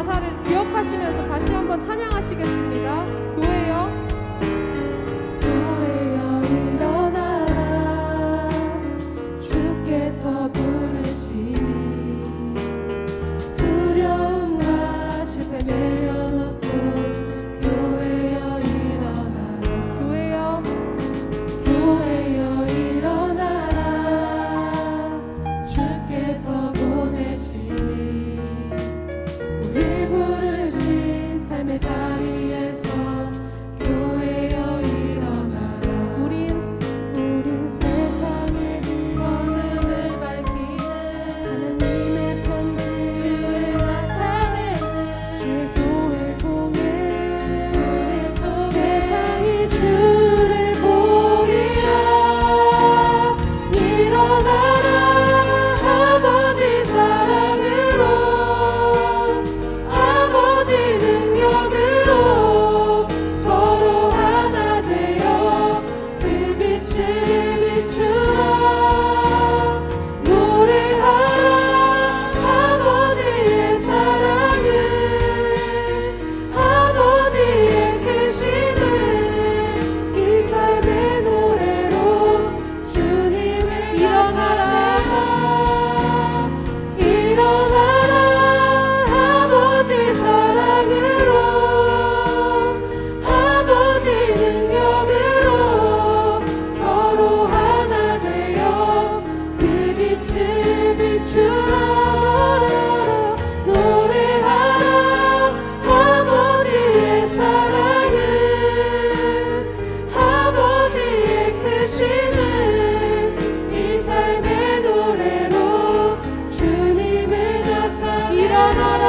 가사를 기억하시면서 다시 한번 찬양하시겠습니다. 교회여 교회여 일어나라 주께서 부르시니 두려움과 실패 내려놓고 교회여 일어나라 교회여 일어나라 주께서 보내시니 우리 부르신 삶의 자리에서 교회여 일어나라 우린 세상의 어둠을 밝히는 하나님의 편지 주를 나타내는 주의 교회 공예 우릴 통해 세상이 주를 보리라 일어나라 아버지 사랑으로 아버지 능력으로 서로 하나 되어 그 빛을 비추라 노래하라 아버지의 사랑을 아버지의 크심을 이 삶의 노래로 주님을 일어나라 아버지 사랑으로 아버지 능력으로 서로 하나 되어 그 빛을 비추라 노래하라 아버지의 사랑을 아버지의 크심을 이 삶의 노래로 주님을 나타내 일어나라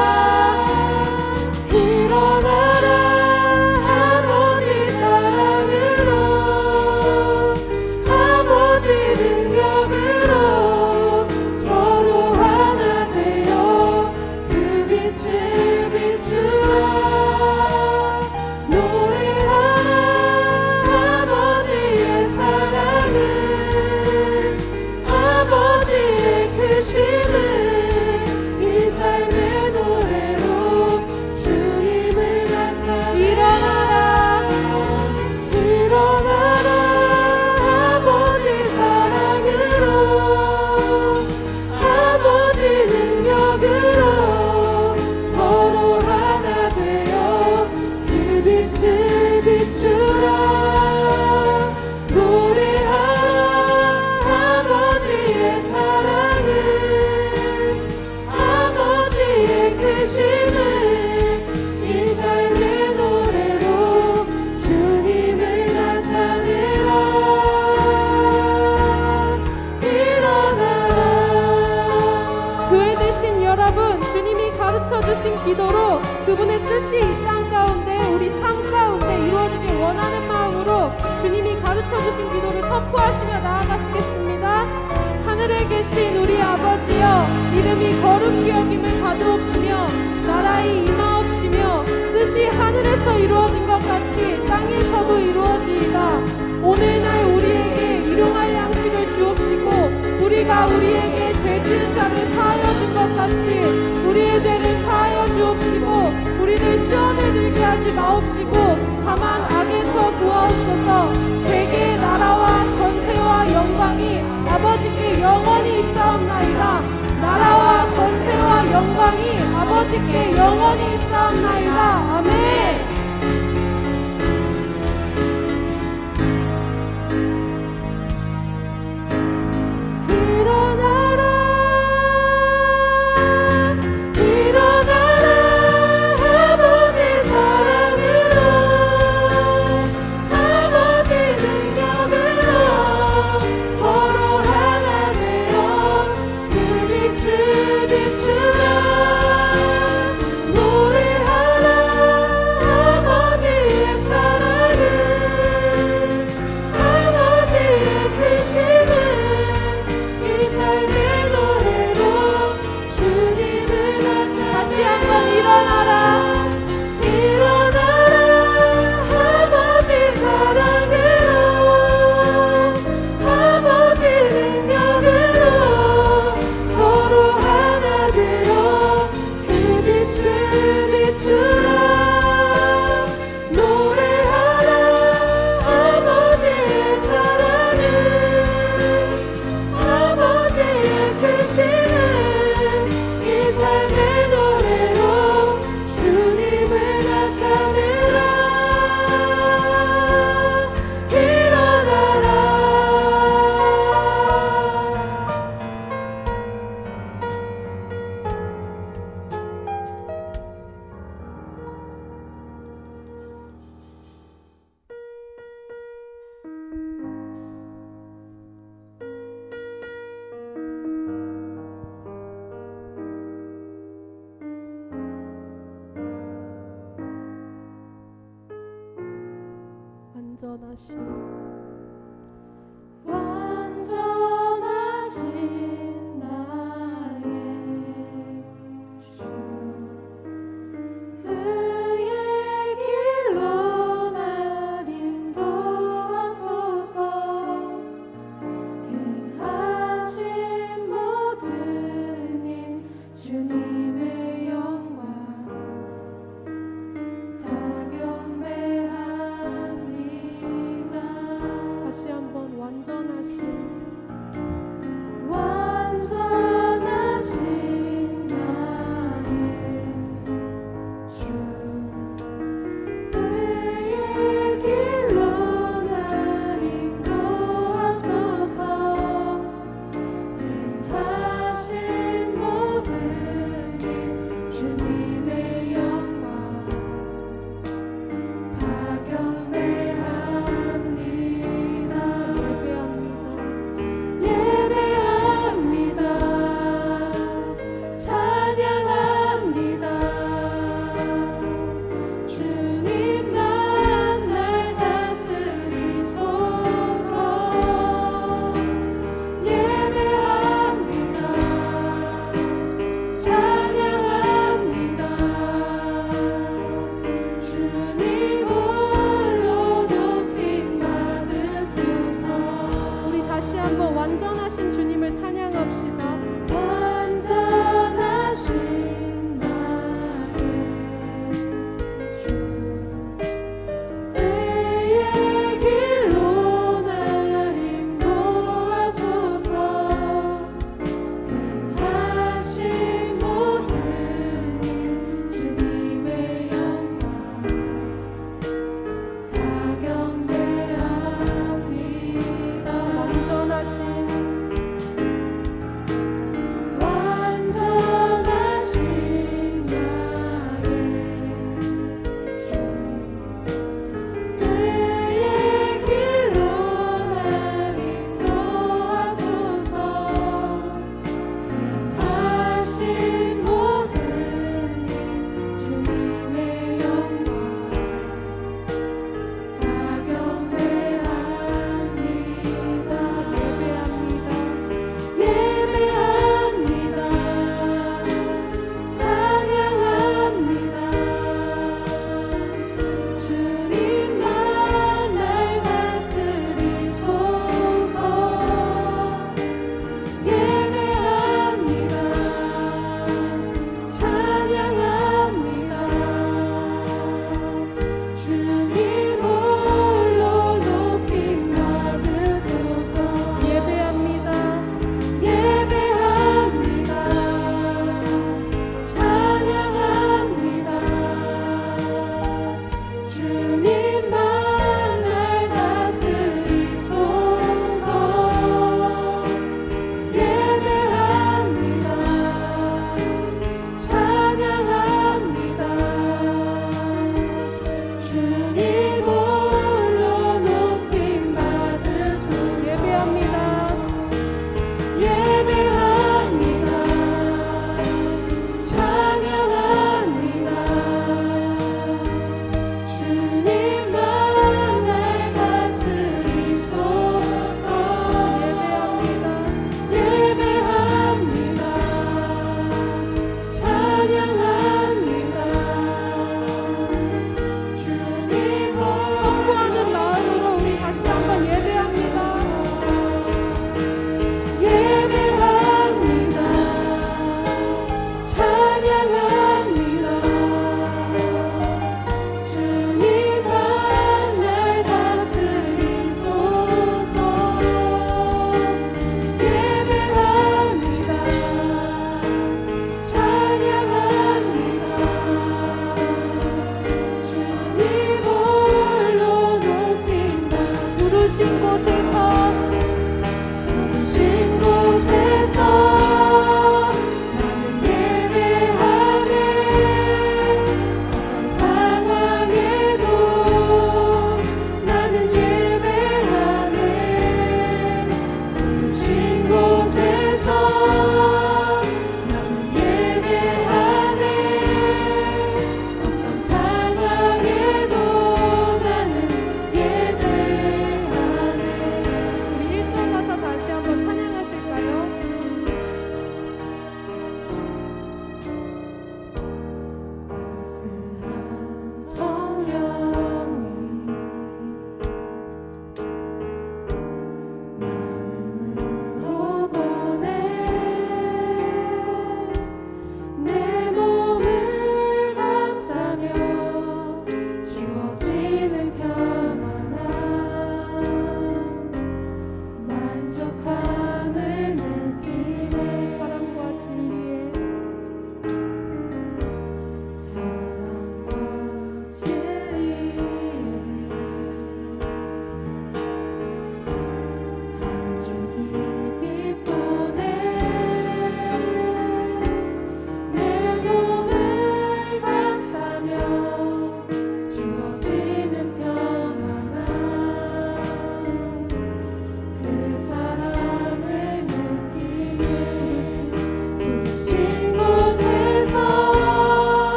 아버지 사랑으로 아버지 능력으로 서로 하나 되어 그 빛을 비추라 노래하라 아버지의 사랑을 아버지의 크심을 이 삶의 노래로 주님을 나타내 일어나라 아버지 사랑으로 아버지 능력으로 서로 하나 되어 그 빛을 비추라 노래하라 아버지의 사랑을 아버지의 크심을 이 삶의 노래로 주님을 나타내라 일어나라 교회 되신 여러분, 주님이 가르쳐주신 기도로 그분의 뜻이 이 땅 가운데 우리 삶 가운데 이루어지길 원하는 마음으로 주님이 가르쳐주신 기도를 선포하시며 나아가시겠습니다. 하늘에 계신 우리 아버지여 이름이 거룩히 여김을 받으옵시며 나라의 임하옵시며 뜻이 하늘에서 이루어진 것 같이 땅에서도 이루어지이다. 오늘날 우리에게 일용할 양식을 주옵시고 우리가 우리에게 죄 지은 자를 사하여 준 것 같이 우리의 죄를 사하여 주옵시고 우리를 시험에 들게 하지 마옵시고 다만 악에서 구하옵소서. 대개의 나라와 권세와 영광이 아버지께 영원히 있사옵나이다. 나라와 권세와 영광이 아버지께 영원히 있사옵나이다. 아멘. 비추라 노래하라 완전하신 나의 주 의의 길로 날 인도하소서 행하신 모든 일 주님의 영광 다 경배합니다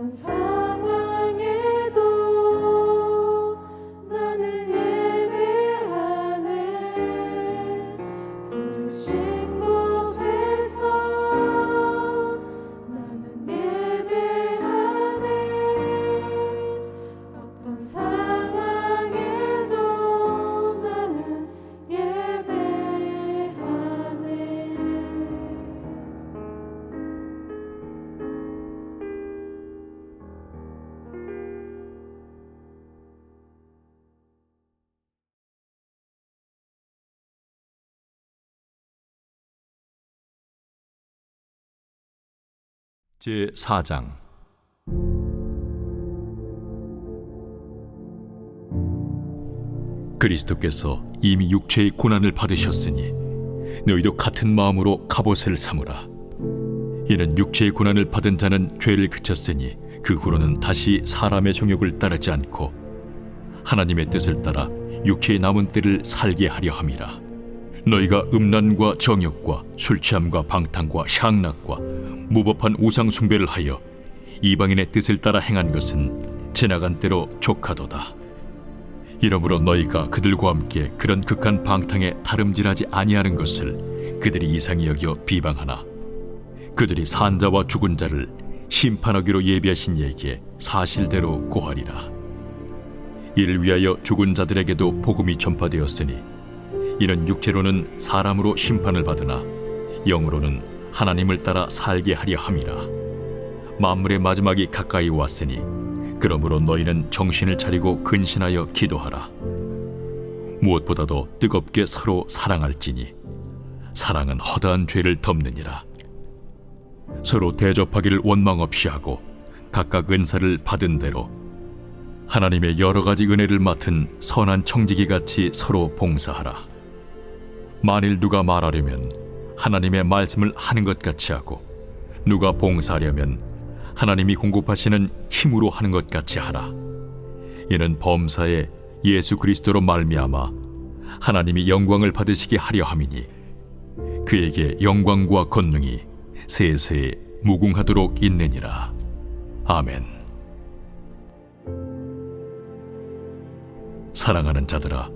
어떤 상황에도 나는 예배하네. 부르신 곳에서 나는 예배하네. 어떤 상황에도 나는 예배하네. 제4장 그리스도께서 이미 육체의 고난을 받으셨으니 너희도 같은 마음으로 갑옷을 삼으라. 이는 육체의 고난을 받은 자는 죄를 그쳤으니 그 후로는 다시 사람의 정욕을 따르지 않고 하나님의 뜻을 따라 육체의 남은 때를 살게 하려 함이라. 너희가 음란과 정욕과 술취함과 방탕과 향락과 무법한 우상 숭배를 하여 이방인의 뜻을 따라 행한 것은 지나간 때로 족하도다. 이러므로 너희가 그들과 함께 그런 극한 방탕에 다름질하지 아니하는 것을 그들이 이상히 여겨 비방하나 그들이 산자와 죽은 자를 심판하기로 예비하신 이에게 사실대로 고하리라. 이를 위하여 죽은 자들에게도 복음이 전파되었으니 이는 육체로는 사람으로 심판을 받으나 영으로는 하나님을 따라 살게 하려 함이라. 만물의 마지막이 가까이 왔으니 그러므로 너희는 정신을 차리고 근신하여 기도하라. 무엇보다도 뜨겁게 서로 사랑할지니 사랑은 허다한 죄를 덮느니라. 서로 대접하기를 원망 없이 하고 각각 은사를 받은 대로 하나님의 여러 가지 은혜를 맡은 선한 청지기 같이 서로 봉사하라. 만일 누가 말하려면 하나님의 말씀을 하는 것 같이 하고 누가 봉사하려면 하나님이 공급하시는 힘으로 하는 것 같이 하라. 이는 범사에 예수 그리스도로 말미암아 하나님이 영광을 받으시게 하려 함이니 그에게 영광과 권능이 세세에 무궁하도록 있느니라. 아멘. 사랑하는 자들아,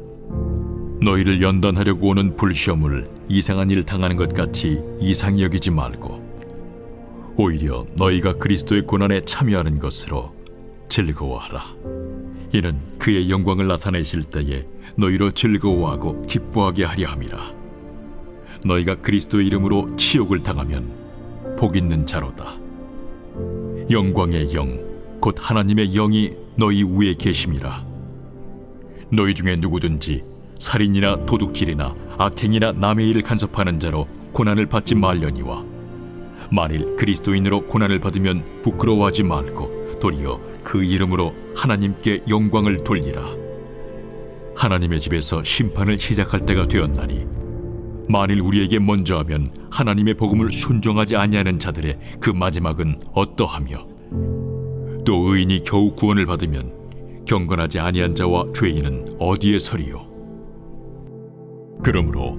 너희를 연단하려고 오는 불시험을 이상한 일 당하는 것 같이 이상히 여기지 말고 오히려 너희가 그리스도의 고난에 참여하는 것으로 즐거워하라. 이는 그의 영광을 나타내실 때에 너희로 즐거워하고 기뻐하게 하려 함이라. 너희가 그리스도의 이름으로 치욕을 당하면 복 있는 자로다. 영광의 영, 곧 하나님의 영이 너희 위에 계심이라. 너희 중에 누구든지 살인이나 도둑질이나 악행이나 남의 일을 간섭하는 자로 고난을 받지 말려니와 만일 그리스도인으로 고난을 받으면 부끄러워하지 말고 도리어 그 이름으로 하나님께 영광을 돌리라. 하나님의 집에서 심판을 시작할 때가 되었나니 만일 우리에게 먼저 하면 하나님의 복음을 순종하지 아니하는 자들의 그 마지막은 어떠하며 또 의인이 겨우 구원을 받으면 경건하지 아니한 자와 죄인은 어디에 서리요. 그러므로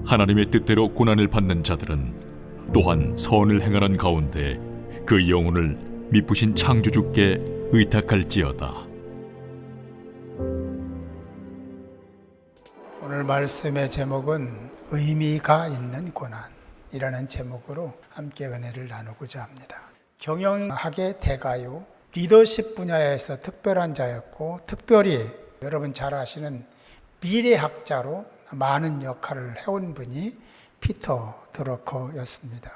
하나님의 뜻대로 고난을 받는 자들은 또한 선을 행하는 가운데 그 영혼을 미쁘신 창조주께 의탁할지어다. 오늘 말씀의 제목은 의미가 있는 고난이라는 제목으로 함께 은혜를 나누고자 합니다. 경영학의 대가요, 리더십 분야에서 특별한 자였고 특별히 여러분 잘 아시는 미래학자로 많은 역할을 해온 분이 피터 드러커였습니다.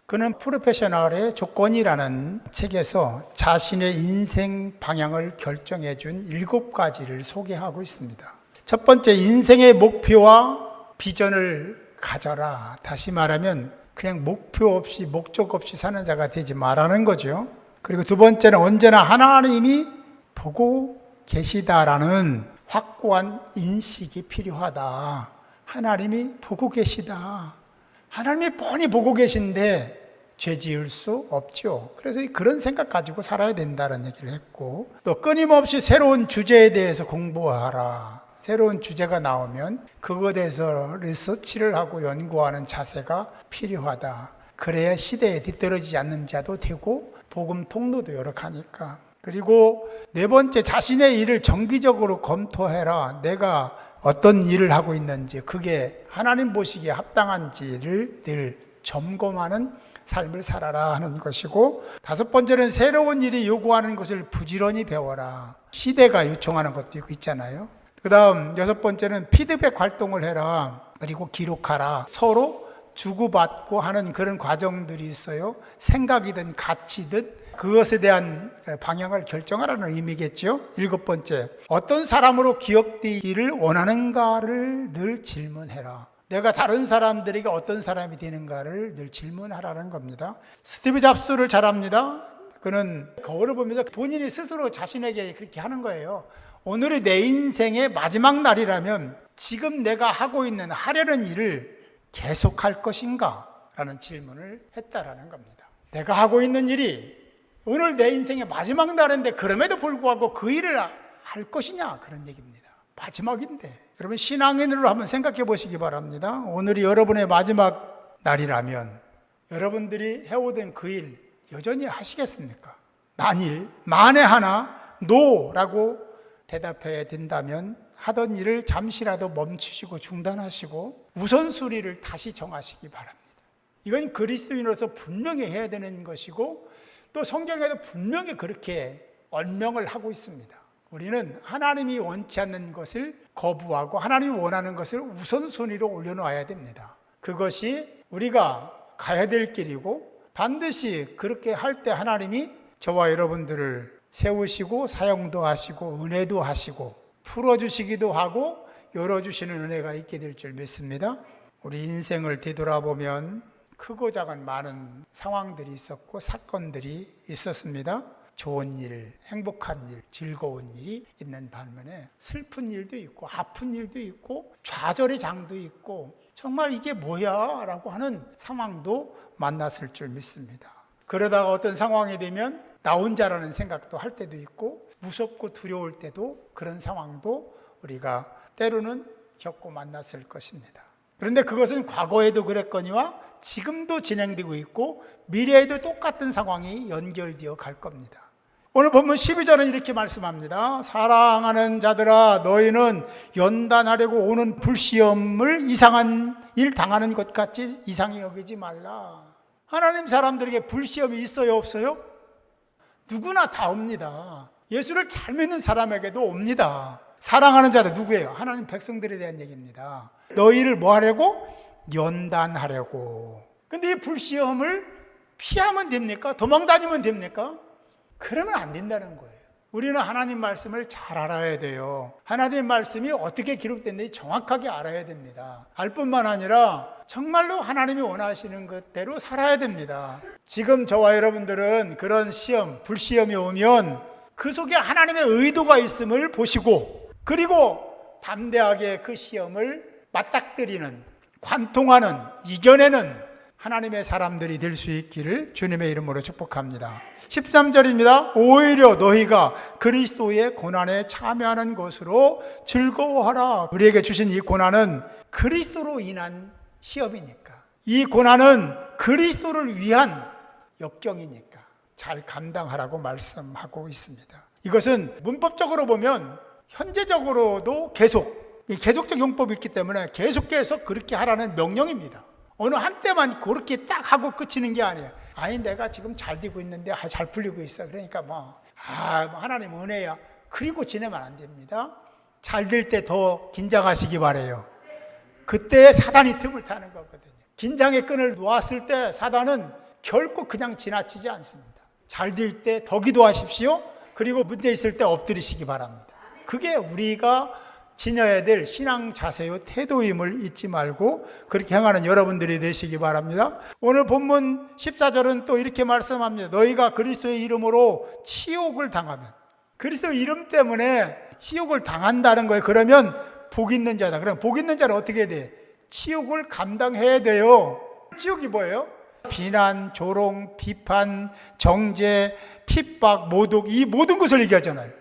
그는 프로페셔널의 조건이라는 책에서 자신의 인생 방향을 결정해 준 7가지를 소개하고 있습니다. 첫 번째, 인생의 목표와 비전을 가져라. 다시 말하면 그냥 목표 없이 목적 없이 사는 자가 되지 말라는 거죠. 그리고 두 번째는 언제나 하나님이 보고 계시다라는 확고한 인식이 필요하다. 하나님이 보고 계시다. 하나님이 뻔히 보고 계신데 죄 지을 수 없죠. 그래서 그런 생각 가지고 살아야 된다는 얘기를 했고, 또 끊임없이 새로운 주제에 대해서 공부하라. 새로운 주제가 나오면 그것에 대해서 리서치를 하고 연구하는 자세가 필요하다. 그래야 시대에 뒤떨어지지 않는 자도 되고 복음 통로도 여러 가니까. 그리고 네 번째, 자신의 일을 정기적으로 검토해라. 내가 어떤 일을 하고 있는지, 그게 하나님 보시기에 합당한지를 늘 점검하는 삶을 살아라 하는 것이고, 다섯 번째는 새로운 일이 요구하는 것을 부지런히 배워라. 시대가 요청하는 것도 있잖아요. 그 다음 여섯 번째는 피드백 활동을 해라. 그리고 기록하라. 서로 주고받고 하는 그런 과정들이 있어요. 생각이든 가치든 그것에 대한 방향을 결정하라는 의미겠죠. 일곱 번째, 어떤 사람으로 기억되기를 원하는가를 늘 질문해라. 내가 다른 사람들에게 어떤 사람이 되는가를 늘 질문하라는 겁니다. 스티브 잡스를 잘 압니다. 그는 거울을 보면서 본인이 스스로 자신에게 그렇게 하는 거예요. 오늘이 내 인생의 마지막 날이라면 지금 내가 하려는 일을 계속할 것인가? 라는 질문을 했다라는 겁니다. 내가 하고 있는 일이 오늘 내 인생의 마지막 날인데 그럼에도 불구하고 그 일을 할 것이냐? 그런 얘기입니다. 마지막인데. 여러분, 신앙인으로 한번 생각해 보시기 바랍니다. 오늘이 여러분의 마지막 날이라면 여러분들이 해오던 그 일 여전히 하시겠습니까? 만에 하나 노라고 대답해야 된다면 하던 일을 잠시라도 멈추시고 중단하시고 우선순위를 다시 정하시기 바랍니다. 이건 그리스도인으로서 분명히 해야 되는 것이고, 또 성경에도 분명히 그렇게 언명을 하고 있습니다. 우리는 하나님이 원치 않는 것을 거부하고 하나님이 원하는 것을 우선순위로 올려놓아야 됩니다. 그것이 우리가 가야 될 길이고, 반드시 그렇게 할 때 하나님이 저와 여러분들을 세우시고 사용도 하시고 은혜도 하시고 풀어주시기도 하고 열어주시는 은혜가 있게 될 줄 믿습니다. 우리 인생을 되돌아보면 크고 작은 많은 상황들이 있었고 사건들이 있었습니다. 좋은 일, 행복한 일, 즐거운 일이 있는 반면에 슬픈 일도 있고 아픈 일도 있고 좌절의 장도 있고 정말 이게 뭐야? 라고 하는 상황도 만났을 줄 믿습니다. 그러다가 어떤 상황이 되면 나 혼자라는 생각도 할 때도 있고 무섭고 두려울 때도 그런 상황도 우리가 때로는 겪고 만났을 것입니다. 그런데 그것은 과거에도 그랬거니와 지금도 진행되고 있고 미래에도 똑같은 상황이 연결되어 갈 겁니다. 오늘 본문 12절은 이렇게 말씀합니다. 사랑하는 자들아, 너희는 연단하려고 오는 불시험을 이상한 일 당하는 것 같이 이상히 여기지 말라. 하나님 사람들에게 불시험이 있어요, 없어요? 누구나 다 옵니다. 예수를 잘 믿는 사람에게도 옵니다. 사랑하는 자들 누구예요? 하나님 백성들에 대한 얘기입니다. 너희를 뭐 하려고? 연단하려고. 근데 이 불시험을 피하면 됩니까? 도망다니면 됩니까? 그러면 안 된다는 거예요. 우리는 하나님 말씀을 잘 알아야 돼요. 하나님 말씀이 어떻게 기록됐는지 정확하게 알아야 됩니다. 알 뿐만 아니라 정말로 하나님이 원하시는 것대로 살아야 됩니다. 지금 저와 여러분들은 그런 시험, 불시험이 오면 그 속에 하나님의 의도가 있음을 보시고, 그리고 담대하게 그 시험을 맞닥뜨리는, 관통하는, 이겨내는 하나님의 사람들이 될 수 있기를 주님의 이름으로 축복합니다. 13절입니다. 오히려 너희가 그리스도의 고난에 참여하는 것으로 즐거워하라. 우리에게 주신 이 고난은 그리스도로 인한 시험이니까, 이 고난은 그리스도를 위한 역경이니까 잘 감당하라고 말씀하고 있습니다. 이것은 문법적으로 보면 현재적으로도 계속적 용법이 있기 때문에 계속해서 그렇게 하라는 명령입니다. 어느 한때만 그렇게 딱 하고 끝이는 게 아니에요. 아니 내가 지금 잘 되고 있는데 잘 풀리고 있어. 그러니까 하나님 은혜야. 그리고 지내면 안 됩니다. 잘 될 때 더 긴장하시기 바래요. 그때 사단이 틈을 타는 거거든요. 긴장의 끈을 놓았을 때 사단은 결코 그냥 지나치지 않습니다. 잘 될 때 더 기도하십시오. 그리고 문제 있을 때 엎드리시기 바랍니다. 그게 우리가 지녀야 될 신앙 자세요 태도임을 잊지 말고 그렇게 행하는 여러분들이 되시기 바랍니다. 오늘 본문 14절은 또 이렇게 말씀합니다. 너희가 그리스도의 이름으로 치욕을 당하면, 그리스도 이름 때문에 치욕을 당한다는 거예요. 그러면 복 있는 자다. 그럼 복 있는 자는 어떻게 해야 돼? 치욕을 감당해야 돼요. 치욕이 뭐예요? 비난, 조롱, 비판, 정죄, 핍박, 모독, 이 모든 것을 얘기하잖아요.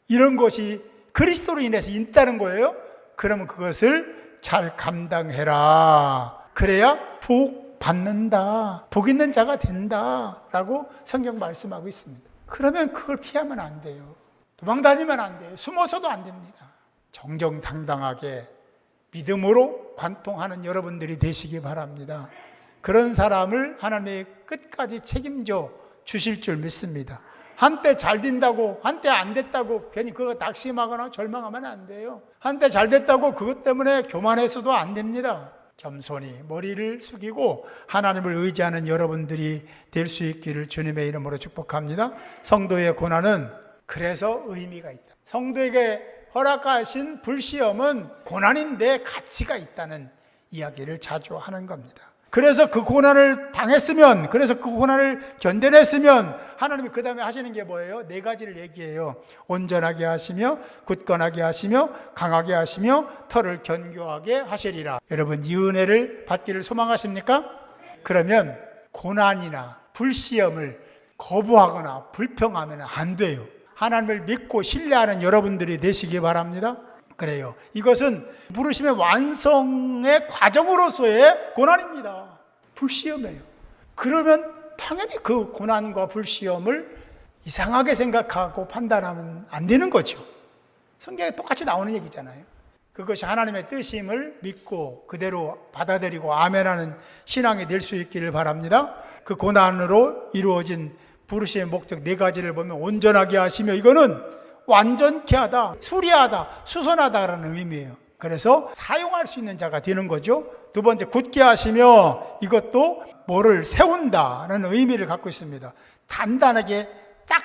이런 것이 그리스도로 인해서 있다는 거예요. 그러면 그것을 잘 감당해라. 그래야 복 받는다, 복 있는 자가 된다라고 성경 말씀하고 있습니다. 그러면 그걸 피하면 안 돼요. 도망다니면 안 돼요. 숨어서도 안 됩니다. 정정당당하게 믿음으로 관통하는 여러분들이 되시기 바랍니다. 그런 사람을 하나님이 끝까지 책임져 주실 줄 믿습니다. 한때 잘 된다고, 한때 안 됐다고 괜히 그거 낙심하거나 절망하면 안 돼요. 한때 잘 됐다고 그것 때문에 교만해서도 안 됩니다. 겸손히 머리를 숙이고 하나님을 의지하는 여러분들이 될 수 있기를 주님의 이름으로 축복합니다. 성도의 고난은 그래서 의미가 있다. 성도에게 허락하신 불시험은 고난인데 가치가 있다는 이야기를 자주 하는 겁니다. 그래서 그 고난을 당했으면, 그래서 그 고난을 견뎌냈으면 하나님이 그 다음에 하시는 게 뭐예요? 4가지를 얘기해요. 온전하게 하시며 굳건하게 하시며 강하게 하시며 터를 견고하게 하시리라. 여러분, 이 은혜를 받기를 소망하십니까? 그러면 고난이나 불시험을 거부하거나 불평하면 안 돼요. 하나님을 믿고 신뢰하는 여러분들이 되시기 바랍니다. 그래요. 이것은 부르심의 완성의 과정으로서의 고난입니다. 불시험이에요. 그러면 당연히 그 고난과 불시험을 이상하게 생각하고 판단하면 안 되는 거죠. 성경에 똑같이 나오는 얘기잖아요. 그것이 하나님의 뜻임을 믿고 그대로 받아들이고 아멘하는 신앙이 될 수 있기를 바랍니다. 그 고난으로 이루어진 부르심의 목적 4가지를 보면 온전하게 하시며, 이거는 완전케 하다, 수리하다, 수선하다라는 의미예요. 그래서 사용할 수 있는 자가 되는 거죠. 2번째, 굳게 하시며, 이것도 뭐를 세운다는 의미를 갖고 있습니다. 단단하게 딱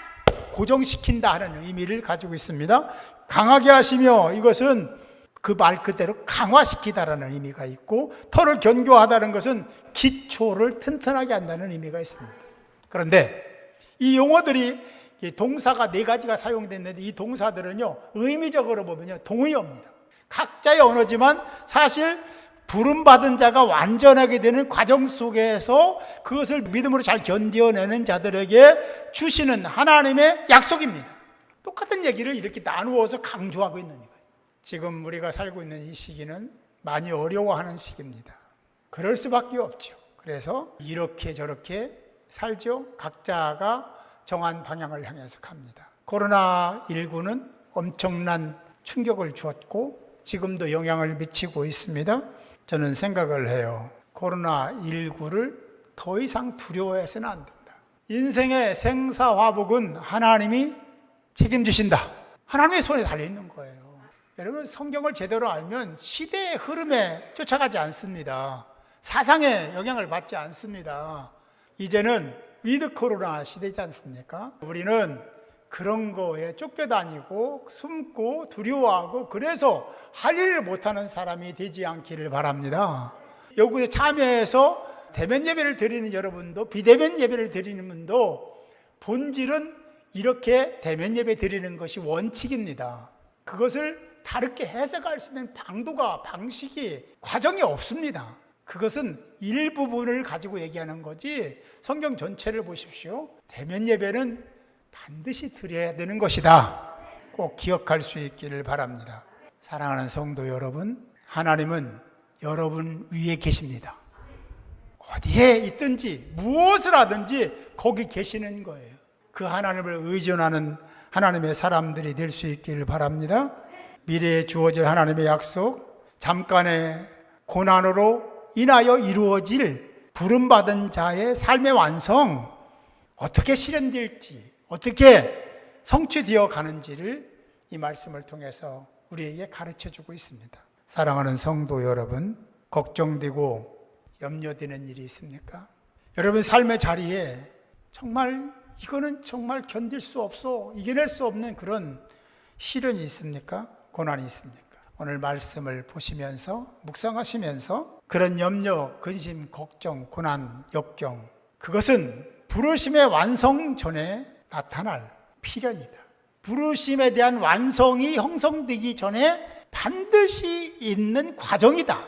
고정시킨다 하는 의미를 가지고 있습니다. 강하게 하시며, 이것은 그 말 그대로 강화시키다라는 의미가 있고, 터를 견고하다는 것은 기초를 튼튼하게 한다는 의미가 있습니다. 그런데 이 용어들이 동사가 4가지가 사용됐는데 이 동사들은요, 의미적으로 보면요, 동의어입니다. 각자의 언어지만 사실 부름받은 자가 완전하게 되는 과정 속에서 그것을 믿음으로 잘 견뎌내는 자들에게 주시는 하나님의 약속입니다. 똑같은 얘기를 이렇게 나누어서 강조하고 있는 거예요. 지금 우리가 살고 있는 이 시기는 많이 어려워하는 시기입니다. 그럴 수밖에 없죠. 그래서 이렇게 저렇게 살죠. 각자가 정한 방향을 향해서 갑니다. 코로나19는 엄청난 충격을 주었고 지금도 영향을 미치고 있습니다. 저는 생각을 해요. 코로나19를 더 이상 두려워해서는 안 된다. 인생의 생사화복은 하나님이 책임지신다. 하나님의 손에 달려있는 거예요. 여러분, 성경을 제대로 알면 시대의 흐름에 쫓아가지 않습니다. 사상에 영향을 받지 않습니다. 이제는 위드 코로나 시대지 않습니까? 우리는 그런 거에 쫓겨다니고 숨고 두려워하고 그래서 할 일을 못하는 사람이 되지 않기를 바랍니다. 여기에 참여해서 대면 예배를 드리는 여러분도 비대면 예배를 드리는 분도 본질은 이렇게 대면 예배 드리는 것이 원칙입니다. 그것을 다르게 해석할 수 있는 방식이 과정이 없습니다. 그것은 일부분을 가지고 얘기하는 거지 성경 전체를 보십시오. 대면 예배는 반드시 드려야 되는 것이다. 꼭 기억할 수 있기를 바랍니다. 사랑하는 성도 여러분, 하나님은 여러분 위에 계십니다. 어디에 있든지 무엇을 하든지 거기 계시는 거예요. 그 하나님을 의존하는 하나님의 사람들이 될 수 있기를 바랍니다. 미래에 주어질 하나님의 약속, 잠깐의 고난으로 인하여 이루어질 부름받은 자의 삶의 완성, 어떻게 실현될지, 어떻게 성취되어 가는지를 이 말씀을 통해서 우리에게 가르쳐주고 있습니다. 사랑하는 성도 여러분, 걱정되고 염려되는 일이 있습니까? 여러분 삶의 자리에 정말 이거는 정말 견딜 수 없어, 이겨낼 수 없는 그런 시련이 있습니까? 고난이 있습니까? 오늘 말씀을 보시면서 묵상하시면서 그런 염려, 근심, 걱정, 고난, 역경, 그것은 부르심의 완성 전에 나타날 필연이다. 부르심에 대한 완성이 형성되기 전에 반드시 있는 과정이다.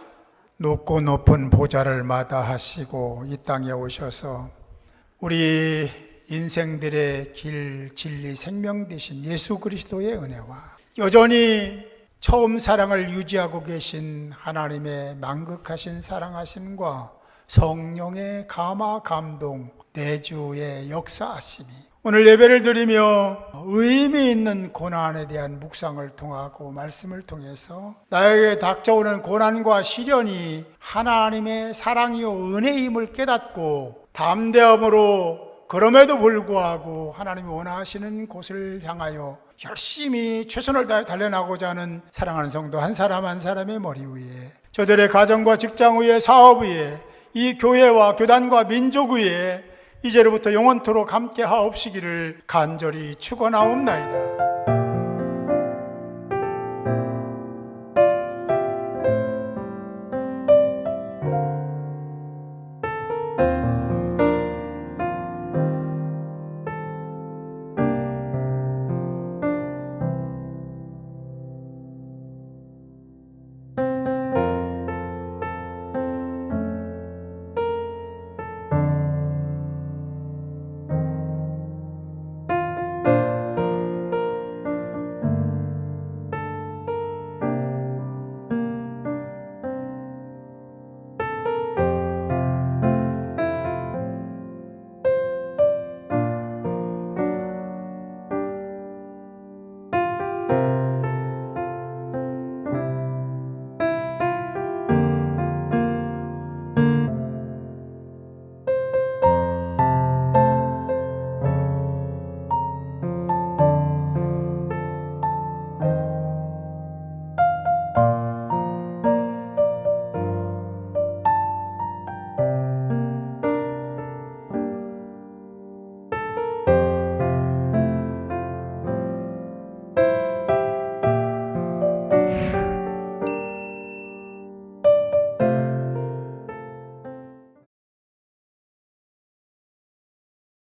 높고 높은 보좌를 마다하시고 이 땅에 오셔서 우리 인생들의 길, 진리, 생명 되신 예수 그리스도의 은혜와 여전히 처음 사랑을 유지하고 계신 하나님의 만극하신 사랑하심과 성령의 감화 감동 내주의 역사하심이 오늘 예배를 드리며 의미 있는 고난에 대한 묵상을 통하고 말씀을 통해서 나에게 닥쳐오는 고난과 시련이 하나님의 사랑이요 은혜임을 깨닫고 담대함으로 그럼에도 불구하고 하나님이 원하시는 곳을 향하여 열심히 최선을 다해 달려나고자 하는 사랑하는 성도 한 사람 한 사람의 머리 위에, 저들의 가정과 직장 위에, 사업 위에, 이 교회와 교단과 민족 위에 이제로부터 영원토록 함께 하옵시기를 간절히 축원하옵나이다.